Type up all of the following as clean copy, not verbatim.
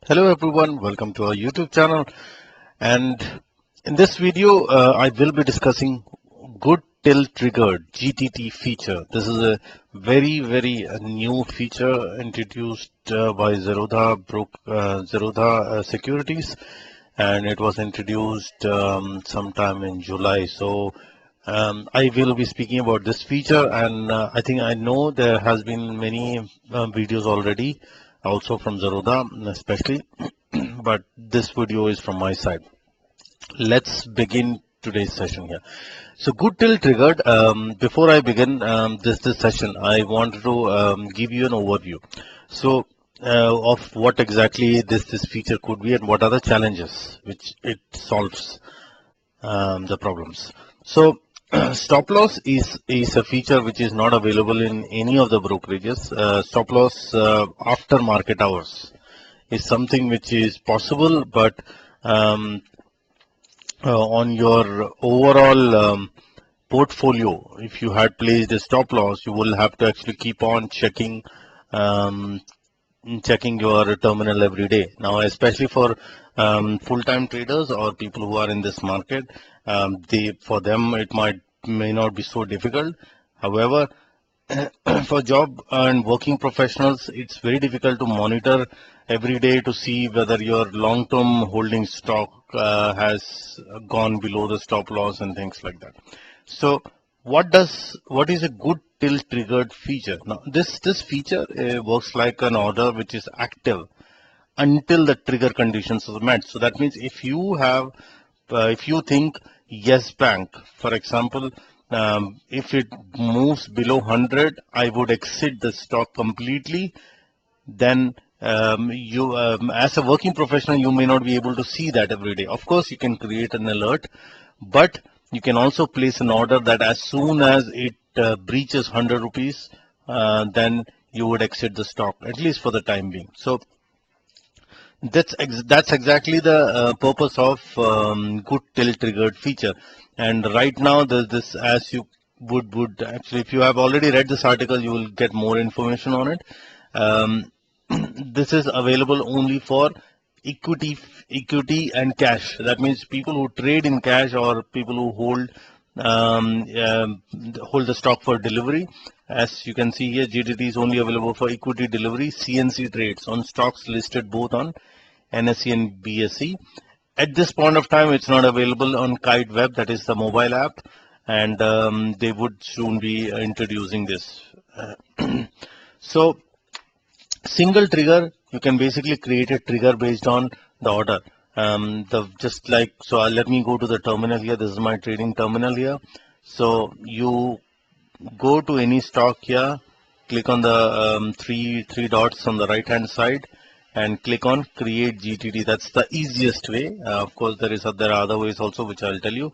Hello everyone, welcome to our YouTube channel, and in this video I will be discussing good till triggered GTT feature. This is a very new feature introduced by Zerodha Securities, and it was introduced sometime in July. So I will be speaking about this feature, and I know there has been many videos already, also from Zerodha especially, but this video is from my side. Let's begin today's session here. So good till triggered. Before I begin this session, I wanted to give you an overview. So of what exactly this feature could be and what are the challenges which it solves the problems. So stop loss is a feature which is not available in any of the brokerages. Stop loss after market hours is something which is possible, but um, on your overall portfolio, if you had placed a stop loss, you will have to actually keep on um, checking your terminal every day. Now, especially for full-time traders or people who are in this market, for them it may not be so difficult. However, for job and working professionals, it's very difficult to monitor every day to see whether your long-term holding stock has gone below the stop loss and things like that. So, what is a good till triggered feature? Now, this feature works like an order which is active until the trigger conditions are met. So that means if you think Yes Bank, for example, if it moves below 100, I would exit the stock completely. Then as a working professional, you may not be able to see that every day. Of course, you can create an alert, but you can also place an order that as soon as it breaches 100 rupees, then you would exit the stock, at least for the time being. So that's exactly the purpose of good till triggered feature. And right now, there's this, as you would actually, if you have already read this article, you will get more information on it. Um, this is available only for equity and cash. That means people who trade in cash or people who hold the stock for delivery. As you can see here, GTT is only available for equity delivery, CNC trades on stocks listed both on NSE and BSE. At this point of time, it's not available on Kite Web, that is the mobile app, and they would soon be introducing this. So single trigger, you can basically create a trigger based on the order. Let me go to the terminal here. This is my trading terminal here. So you go to any stock here, click on the three dots on the right hand side and click on create GTT. That's the easiest way. Of course, there are other ways also, which I'll tell you.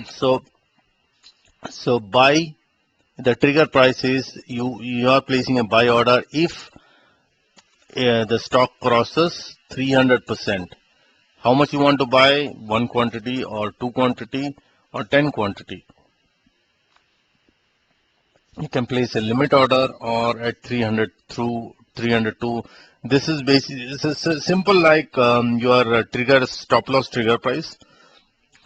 So buy, the trigger price is you are placing a buy order if the stock crosses 300%. How much you want to buy? One quantity or two quantity or 10 quantity. You can place a limit order or at 300 through 302. This is simple like your trigger stop loss trigger price.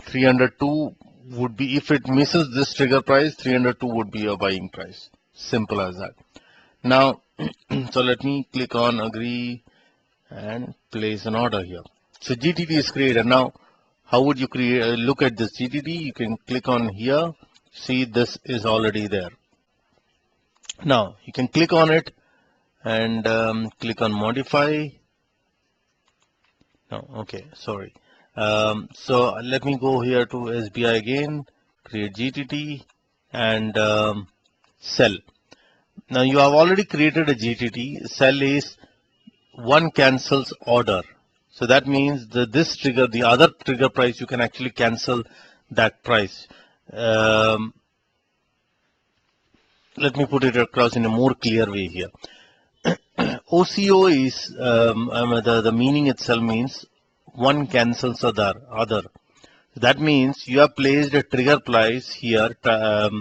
302 would be, if it misses this trigger price, 302 would be your buying price. Simple as that. Now, so let me click on agree and place an order here. So GTT is created. Now, how would you look at this GTT? You can click on here. See, this is already there. Now, you can click on it and click on modify. No, okay, sorry. So let me go here to SBI again, create GTT and sell. Now you have already created a GTT. Sell is one cancels order. So that means that this trigger, the other trigger price, you can actually cancel that price. Let me put it across in a more clear way here. OCO is the meaning itself means one cancels other. That means you have placed a trigger price here. There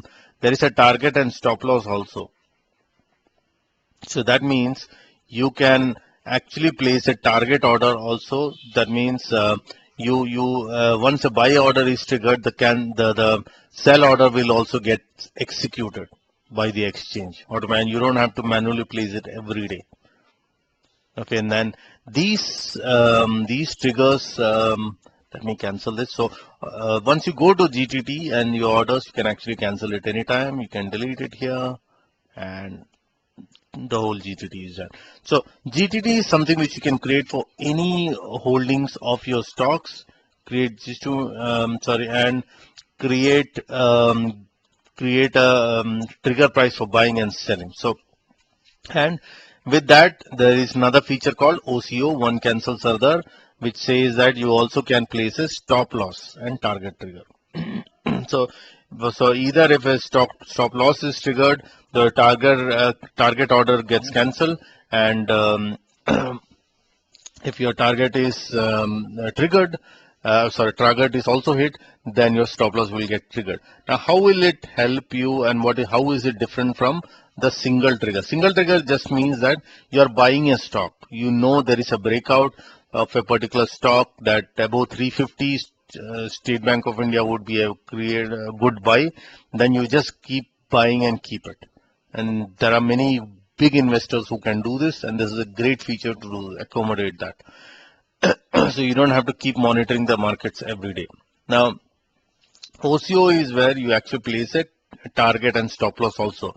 is a target and stop loss also. So that means you can actually place a target order also. That means once a buy order is triggered, the sell order will also get executed by the exchange automatically. You don't have to manually place it every day. Okay, and then these triggers. Let me cancel this. So once you go to GTT and your orders, you can actually cancel it anytime. You can delete it here, and the whole GTT is done. So GTT is something which you can create for any holdings of your stocks. Create just to and create create a trigger price for buying and selling. So, and with that, there is another feature called OCO, one cancels other, which says that you also can place a stop loss and target trigger. So, so either if a stop loss is triggered, the target order gets cancelled, and if your target is triggered, target is also hit, then your stop loss will get triggered. Now, how will it help you, and how is it different from the single trigger? Single trigger just means that you are buying a stock. You know there is a breakout of a particular stock that above 350. State Bank of India would be a good buy. Then you just keep buying and keep it. And there are many big investors who can do this, and this is a great feature to accommodate that. So you don't have to keep monitoring the markets every day. Now, OCO is where you actually place a target and stop loss also,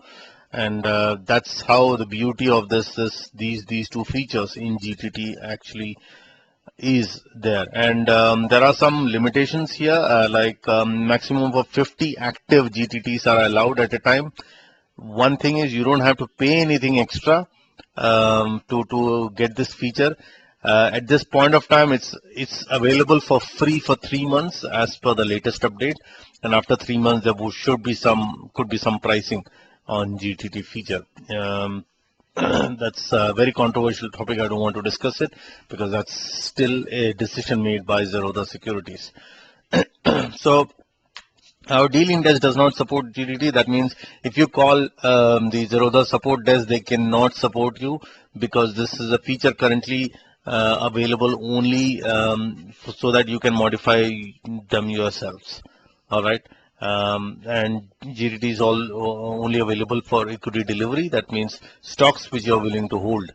and that's how the beauty of this is. These two features in GTT actually is there, and there are some limitations here, like maximum of 50 active GTTs are allowed at a time. One thing is you don't have to pay anything extra to get this feature. At this point of time, it's available for free for 3 months as per the latest update, and after 3 months there could be some pricing on GTT feature. That's a very controversial topic. I don't want to discuss it because that's still a decision made by Zerodha Securities. So our dealing desk does not support GTT. That means if you call the Zerodha support desk, they cannot support you because this is a feature currently available only so that you can modify them yourselves. All right. And GTT is only available for equity delivery. That means stocks which you are willing to hold.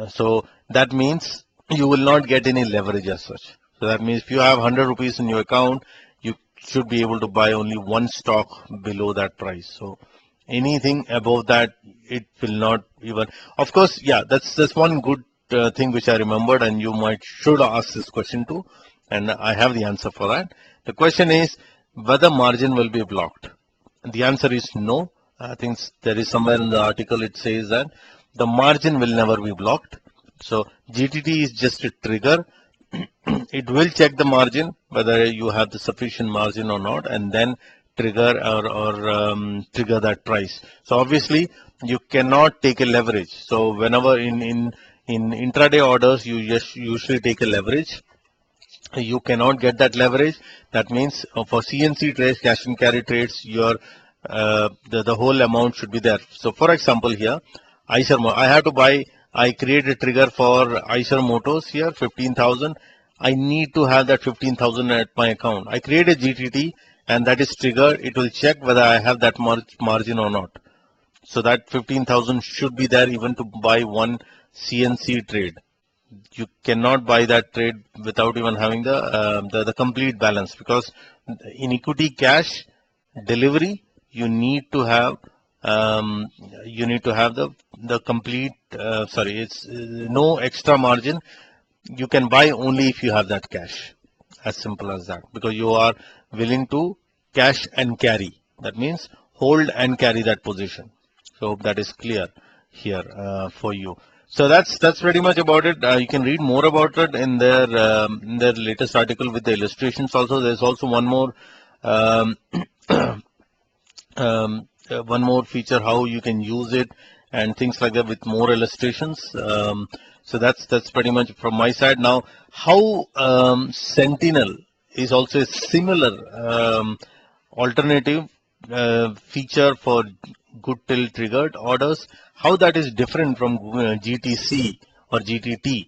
So that means you will not get any leverage as such. So that means if you have 100 rupees in your account, you should be able to buy only one stock below that price. So anything above that, it will not even. Of course, yeah, that's one good thing which I remembered, and you should ask this question too, and I have the answer for that. The question is whether margin will be blocked. And the answer is no. I think there is somewhere in the article it says that the margin will never be blocked. So GTT is just a trigger. It will check the margin whether you have the sufficient margin or not, and then trigger or trigger that price. So obviously you cannot take a leverage. So whenever in intraday orders you just usually take a leverage. You cannot get that leverage. That means for CNC trades, cash and carry trades, your the whole amount should be there. So for example here, I have to buy. I create a trigger for Eicher Motors here, 15,000. I need to have that 15,000 at my account. I create a GTT and that is triggered. It will check whether I have that margin or not. So that 15,000 should be there even to buy one CNC trade. You cannot buy that trade without even having the complete balance, because in equity cash delivery you need to have the complete it's no extra margin. You can buy only if you have that cash, as simple as that, because you are willing to cash and carry. That means hold and carry that position. So hope that is clear here for you. So that's pretty much about it. You can read more about it in their latest article with the illustrations. Also, there's also one more one more feature how you can use it and things like that with more illustrations. So that's pretty much from my side. Now, how Sentinel is also a similar alternative feature for good till triggered orders. How that is different from GTC or GTT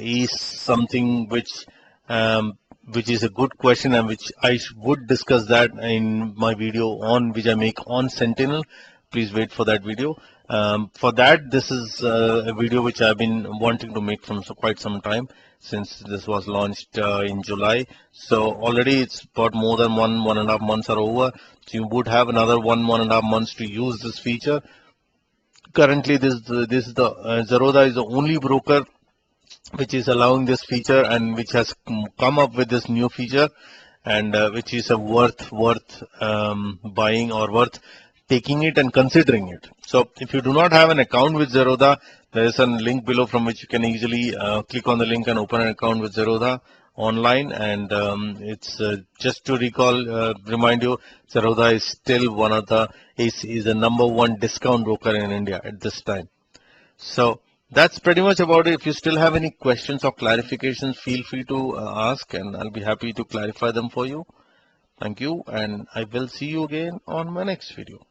is something which is a good question, and which I would discuss that in my video on which I make on Sentinel. Please wait for that video. For that, this is a video which I've been wanting to make from quite some time, since this was launched in July. So already it's about more than 1.5 months are over. So you would have another 1.5 months to use this feature. Currently, this is the Zerodha is the only broker which is allowing this feature, and which has come up with this new feature, and which is a worth buying, or worth taking it and considering it. So if you do not have an account with Zerodha, there is a link below from which you can easily click on the link and open an account with Zerodha online. And it's just to remind you, Zerodha is still one of the is the #1 discount broker in India at this time. So that's pretty much about it. If you still have any questions or clarifications, feel free to ask, and I'll be happy to clarify them for you. Thank you, and I will see you again on my next video.